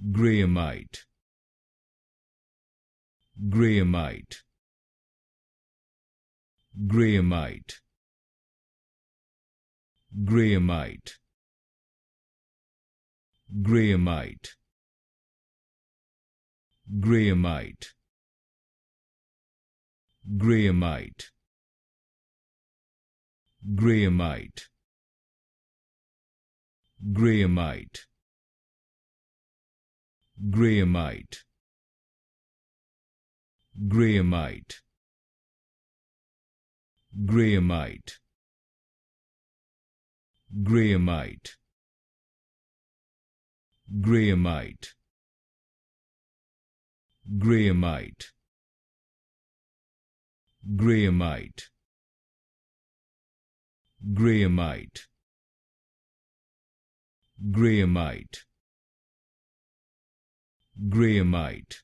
Graemite, Graemite, Graemite, Graemite, Graemite, Graemite, Graemite, Graemite, Graemite, Graemite, Graemite, Graemite, Graemite, Graemite, Graemite, Graemite, Graemite, Graemite, Graemite,